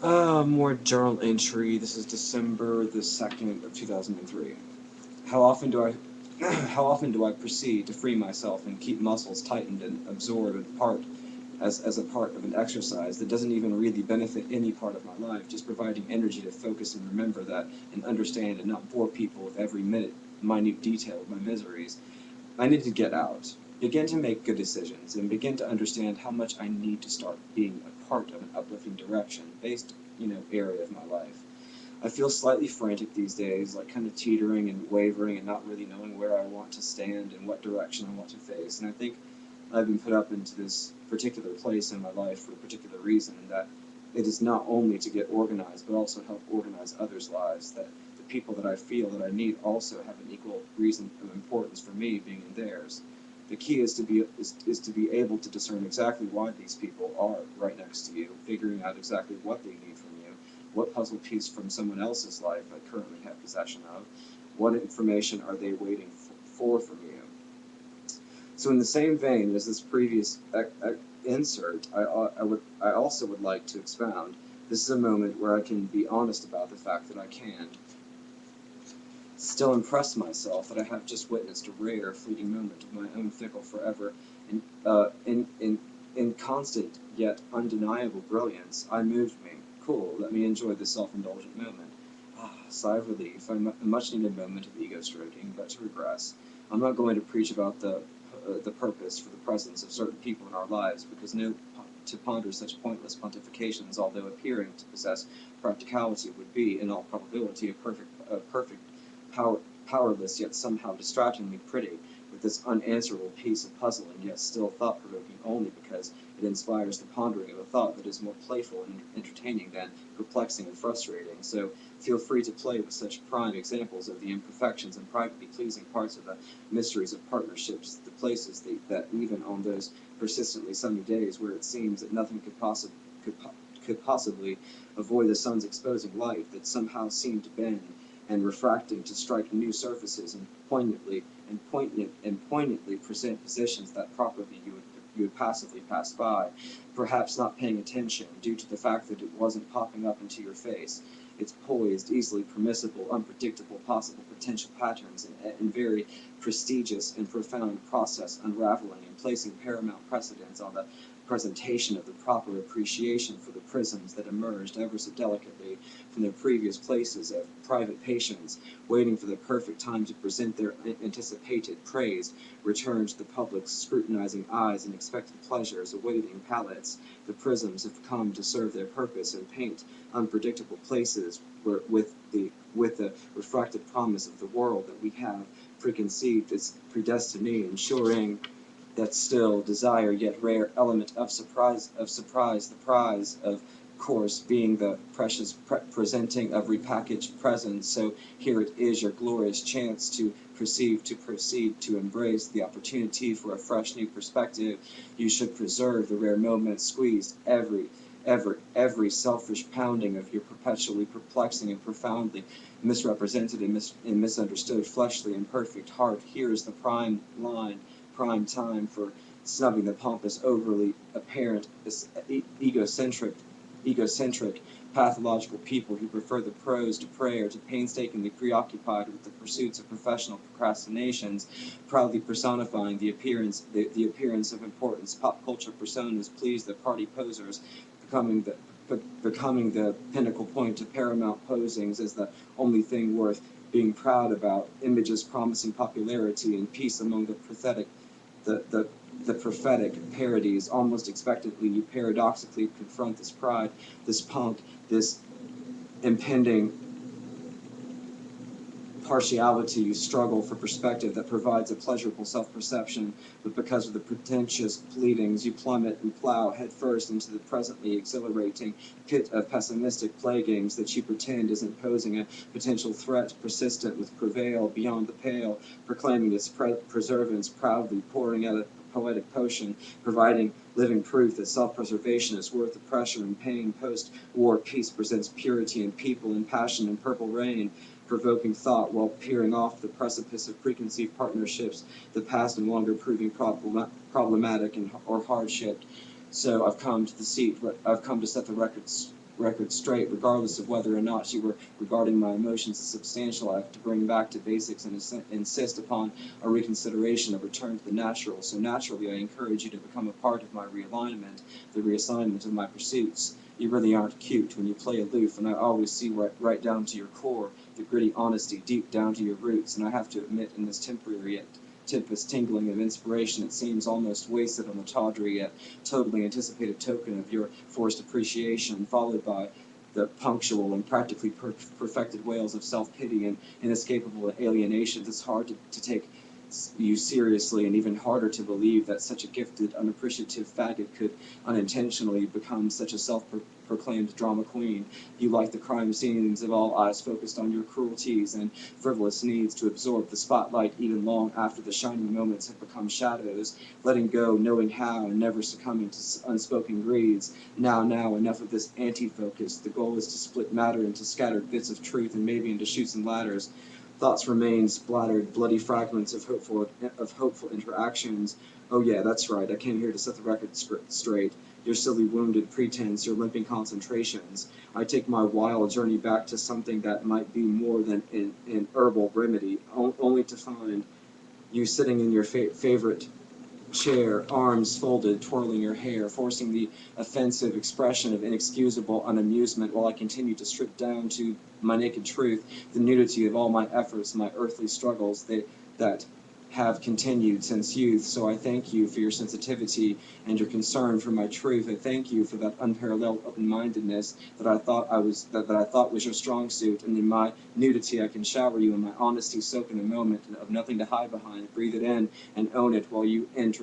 More journal entry. This is December the 2nd of 2003. How often do I how often do I proceed to free myself and keep muscles tightened and absorbed as a part of an exercise that doesn't even really benefit any part of my life, just providing energy to focus and remember that and understand and not bore people with every minute detail of my miseries. I need to get out, begin to make good decisions, and begin to understand how much I need to start being a part of an uplifting direction based, area of my life. I feel slightly frantic these days, like kind of teetering and wavering and not really knowing where I want to stand and what direction I want to face. And I think I've been put up into this particular place in my life for a particular reason, and that it is not only to get organized, but also help organize others' lives, that the people that I feel that I need also have an equal reason of importance for me being in theirs. The key is to be able to discern exactly why these people are right next to you, figuring out exactly what they need from you, what puzzle piece from someone else's life I currently have possession of, what information are they waiting for from you. So in the same vein as this previous insert, I also would like to expound. This is a moment where I can be honest about the fact that I can still impress myself that I have just witnessed a rare, fleeting moment of my own fickle forever in constant yet undeniable brilliance. I moved me. Cool, let me enjoy this self-indulgent moment. Ah, sigh of relief, a much-needed moment of ego stroking, but to regress. I'm not going to preach about the purpose for the presence of certain people in our lives, because to ponder such pointless pontifications, although appearing to possess practicality, would be, in all probability, a perfect powerless yet somehow distractingly pretty, with this unanswerable piece of puzzling yet still thought-provoking only because it inspires the pondering of a thought that is more playful and entertaining than perplexing and frustrating. So feel free to play with such prime examples of the imperfections and privately pleasing parts of the mysteries of partnerships, the places that even on those persistently sunny days where it seems that nothing could possibly avoid the sun's exposing light, that somehow seem to bend and refracting to strike new surfaces and poignantly present positions that properly you would passively pass by, perhaps not paying attention due to the fact that it wasn't popping up into your face. It's poised, easily permissible, unpredictable, possible potential patterns, and very prestigious and profound process unraveling and placing paramount precedence on the presentation of the proper appreciation for the prisms that emerged ever so delicately from their previous places of private patience, waiting for the perfect time to present their anticipated praise, return to the public's scrutinizing eyes and expected pleasures, awaiting palates. The prisms have come to serve their purpose and paint unpredictable places with the refracted promise of the world that we have preconceived as predestiny, ensuring that still desire yet rare element of surprise, the prize of course being the precious presenting of repackaged presents. So here it is, your glorious chance to proceed to embrace the opportunity for a fresh new perspective. You should preserve the rare moments, squeezed every selfish pounding of your perpetually perplexing and profoundly misrepresented and misunderstood fleshly and perfect heart. Here is the prime time for snubbing the pompous, overly apparent, egocentric, pathological people who prefer the prose to prayer, to painstakingly preoccupied with the pursuits of professional procrastinations, proudly personifying the appearance of importance. Pop culture personas please the party posers, becoming the pinnacle point of paramount posings as the only thing worth being proud about. Images promising popularity and peace among the, the, the prophetic parodies. Almost expectantly, you paradoxically confront this pride, this punk, this impending partiality. You struggle for perspective that provides a pleasurable self-perception, but because of the pretentious pleadings, you plummet and plow headfirst into the presently exhilarating pit of pessimistic plaguings that you pretend isn't posing a potential threat, persistent with prevail beyond the pale, proclaiming its preservance, proudly pouring out a poetic potion, providing living proof that self-preservation is worth the pressure and pain. Post-war peace presents purity and people and passion and purple rain, provoking thought while peering off the precipice of preconceived partnerships, the past no longer proving problematic or hardship. So I've come to set the record record straight, regardless of whether or not you were regarding my emotions as substantial. I have to bring back to basics and insist upon a reconsideration, a return to the natural. So naturally, I encourage you to become a part of my realignment, the reassignment of my pursuits. You really aren't cute when you play aloof, and I always see right down to your core, the gritty honesty deep down to your roots, and I have to admit in this temporary yet tempest tingling of inspiration, it seems almost wasted on the tawdry yet totally anticipated token of your forced appreciation, followed by the punctual and practically perfected wails of self-pity and inescapable alienation. It's hard to take you seriously, and even harder to believe that such a gifted, unappreciative faggot could unintentionally become such a self-proclaimed drama queen. You like the crime scenes of all eyes focused on your cruelties and frivolous needs to absorb the spotlight even long after the shining moments have become shadows, letting go, knowing how, and never succumbing to unspoken greeds. Now, enough of this anti-focus. The goal is to split matter into scattered bits of truth and maybe into chutes and ladders. Thoughts remain splattered, bloody fragments of hopeful interactions. Oh yeah, that's right. I came here to set the record straight. Your silly wounded pretense, your limping concentrations. I take my wild journey back to something that might be more than an herbal remedy, only to find you sitting in your favorite chair, arms folded, twirling your hair, forcing the offensive expression of inexcusable unamusement while I continue to strip down to my naked truth, the nudity of all my efforts, my earthly struggles that have continued since youth. So I thank you for your sensitivity and your concern for my truth. I thank you for that unparalleled open-mindedness that I thought was your strong suit. And in my nudity, I can shower you in my honesty, soak in a moment of nothing to hide behind. Breathe it in and own it, while you, in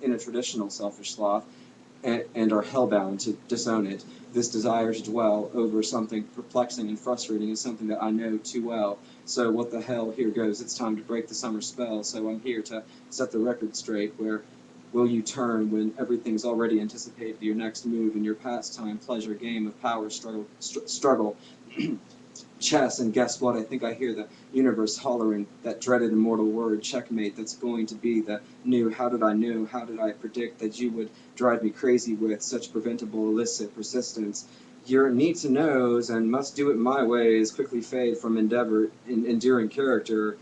a traditional selfish sloth, and are hellbound to disown it. This desire to dwell over something perplexing and frustrating is something that I know too well. So what the hell, here goes. It's time to break the summer spell. So I'm here to set the record straight. Where will you turn when everything's already anticipated your next move in your pastime, pleasure, game of power, struggle chess, and guess what? I think I hear the universe hollering that dreaded immortal word, checkmate, that's going to be the new how did I know, how did I predict that you would drive me crazy with such preventable illicit persistence. Your need to knows and must do it my ways quickly fade from enduring character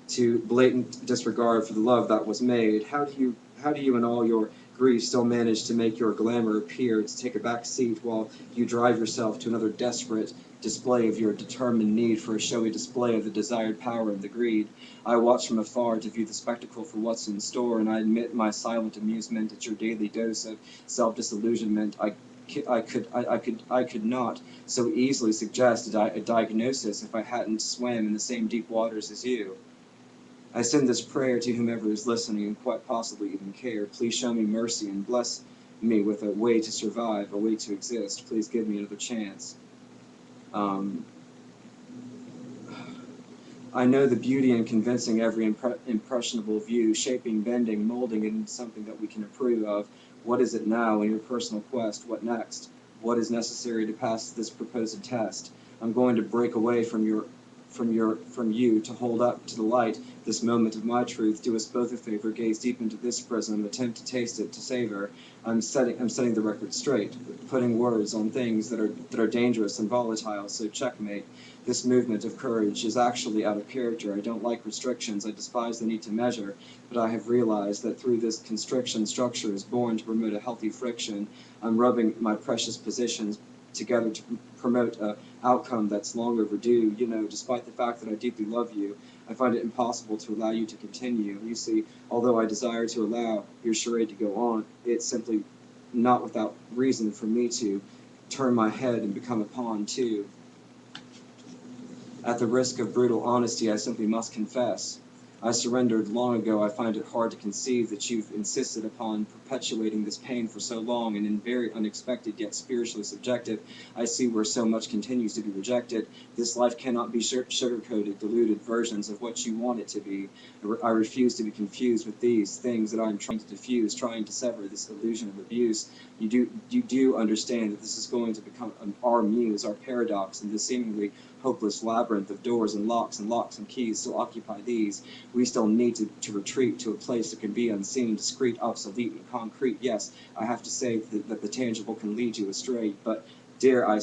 to blatant disregard for the love that was made. How do you in all your grief still manage to make your glamour appear to take a back seat while you drive yourself to another desperate display of your determined need for a showy display of the desired power and the greed? I watch from afar to view the spectacle for what's in store, and I admit my silent amusement at your daily dose of self-disillusionment. I could not so easily suggest a diagnosis if I hadn't swam in the same deep waters as you. I send this prayer to whomever is listening and quite possibly even care. Please show me mercy and bless me with a way to survive, a way to exist. Please give me another chance. Um, I know the beauty in convincing every impressionable view, shaping, bending, molding it into something that we can approve of. What is it now in your personal quest? What next? What is necessary to pass this proposed test? I'm going to break away from you to hold up to the light this moment of my truth. Do us both a favor, gaze deep into this prism, attempt to taste it, to savor. I'm setting the record straight, putting words on things that are dangerous and volatile. So checkmate. This movement of courage is actually out of character. I don't like restrictions. I despise the need to measure, but I have realized that through this constriction, structure is born to promote a healthy friction. I'm rubbing my precious positions together to promote a outcome that's long overdue. You know, despite the fact that I deeply love you, I find it impossible to allow you to continue. You see, although I desire to allow your charade to go on, it's simply not without reason for me to turn my head and become a pawn too. At the risk of brutal honesty, I simply must confess. I surrendered long ago. I find it hard to conceive that you've insisted upon perpetuating this pain for so long, and in very unexpected yet spiritually subjective, I see where so much continues to be rejected. This life cannot be sugar-coated, diluted versions of what you want it to be. I refuse to be confused with these things that I'm trying to diffuse, trying to sever this illusion of abuse. You do understand that this is going to become our muse, our paradox, and this seemingly hopeless labyrinth of doors and locks and keys still occupy these. We still need to retreat to a place that can be unseen, discreet, obsolete, and concrete. Yes, I have to say that the tangible can lead you astray, but dare I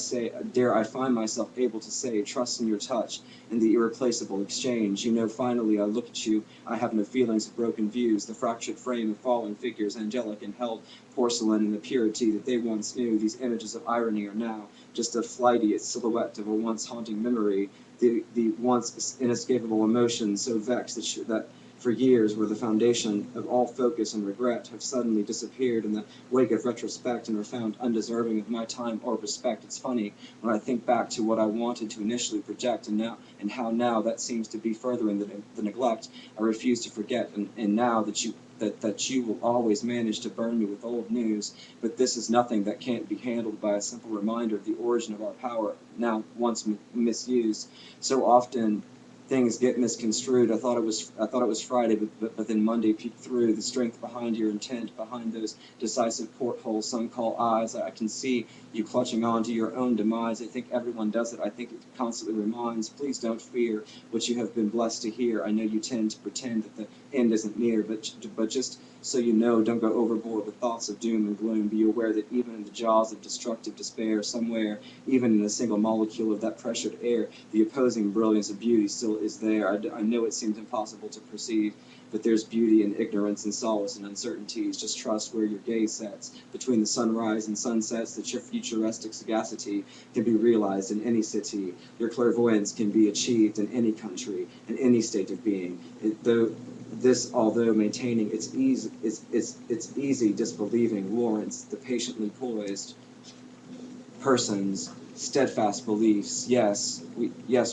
find myself able to say, trust in your touch, in the irreplaceable exchange. You know, finally I look at you, I have no feelings of broken views, the fractured frame of fallen figures, angelic and held porcelain in the purity that they once knew. These images of irony are now just a flighty silhouette of a once haunting memory, the once inescapable emotions so vexed that for years were the foundation of all focus and regret have suddenly disappeared in the wake of retrospect and are found undeserving of my time or respect. It's funny when I think back to what I wanted to initially project and how now that seems to be furthering the neglect I refuse to forget, and now that you will always manage to burn me with old news, but this is nothing that can't be handled by a simple reminder of the origin of our power, now once misused. So often things get misconstrued. I thought it was Friday, but then Monday peeked through. The strength behind your intent, behind those decisive portholes some call eyes. I can see you clutching on to your own demise. I think everyone does it. I think it constantly reminds, please don't fear what you have been blessed to hear. I know you tend to pretend that the end isn't near, but just so you know, don't go overboard with thoughts of doom and gloom. Be aware that even in the jaws of destructive despair, somewhere, even in a single molecule of that pressured air, the opposing brilliance of beauty still is there. I know it seems impossible to perceive, but there's beauty in ignorance and solace and uncertainties. Just trust where your gaze sets. Between the sunrise and sunsets, that your futuristic sagacity can be realized in any city. Your clairvoyance can be achieved in any country, in any state of being. Although maintaining its easy disbelieving warrants the patiently poised person's steadfast beliefs. Yes,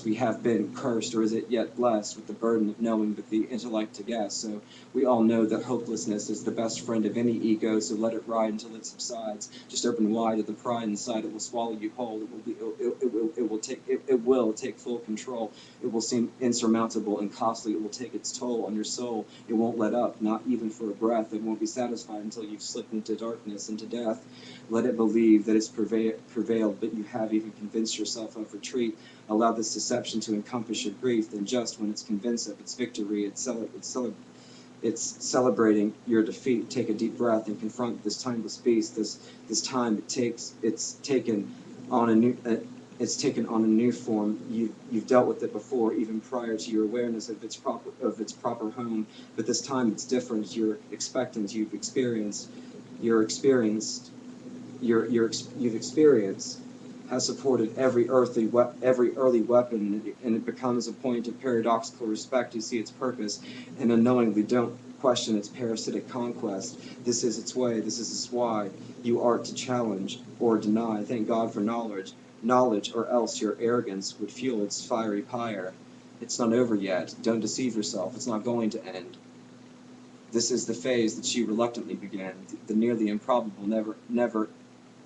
we have been cursed, or is it yet blessed, with the burden of knowing but the intellect to guess. So we all know that hopelessness is the best friend of any ego, so let it ride until it subsides. Just open wide to the pride inside, it will swallow you whole. It will take full control. It will seem insurmountable and costly. It will take its toll on your soul. It won't let up, not even for a breath. It won't be satisfied until you've slipped into darkness, into death. Let it believe that it's prevailed, but you have even convinced yourself of retreat. Allow this deception to encompass your grief, then just when it's convinced of its victory, it's celebrating your defeat. Take a deep breath and confront this timeless beast. This time it's taken on a new form. You've dealt with it before, even prior to your awareness of its proper home. But this time it's different. You're expectant. You've experienced has supported every early weapon, and it becomes a point of paradoxical respect. You see its purpose, and unknowingly don't question its parasitic conquest. This is its way. This is its why. You are to challenge or deny. Thank God for knowledge, or else your arrogance would fuel its fiery pyre. It's not over yet. Don't deceive yourself. It's not going to end. This is the phase that you reluctantly began, the nearly improbable, never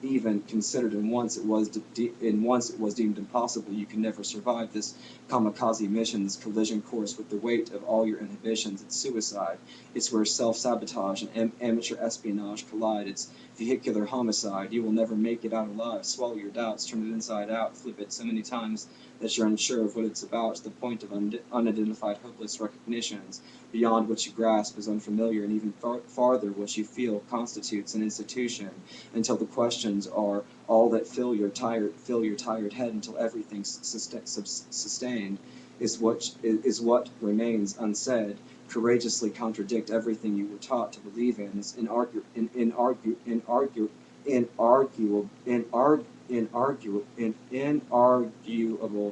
even considered, and once it was deemed impossible. You can never survive this kamikaze mission, this collision course with the weight of all your inhibitions. It's suicide. It's where self-sabotage and amateur espionage collide. It's vehicular homicide. You will never make it out alive. Swallow your doubts, turn it inside out, flip it so many times that you're unsure of what it's about, to the point of unidentified hopeless recognitions. Beyond what you grasp is unfamiliar, and even farther what you feel constitutes an institution, until the questions are all that fill your tired head, until everything's sustained is what remains unsaid. Courageously contradict everything you were taught to believe in. Is inarguable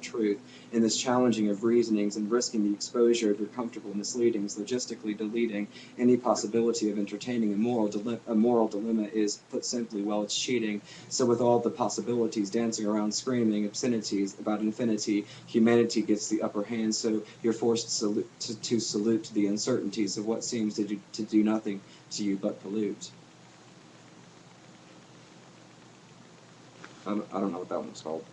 truth. In this challenging of reasonings and risking the exposure of your comfortable misleadings, logistically deleting any possibility of entertaining a moral dilemma is, put simply, well, it's cheating. So with all the possibilities dancing around screaming obscenities about infinity, humanity gets the upper hand, so you're forced to salute the uncertainties of what seems to do nothing to you but pollute. I don't know what that one was called.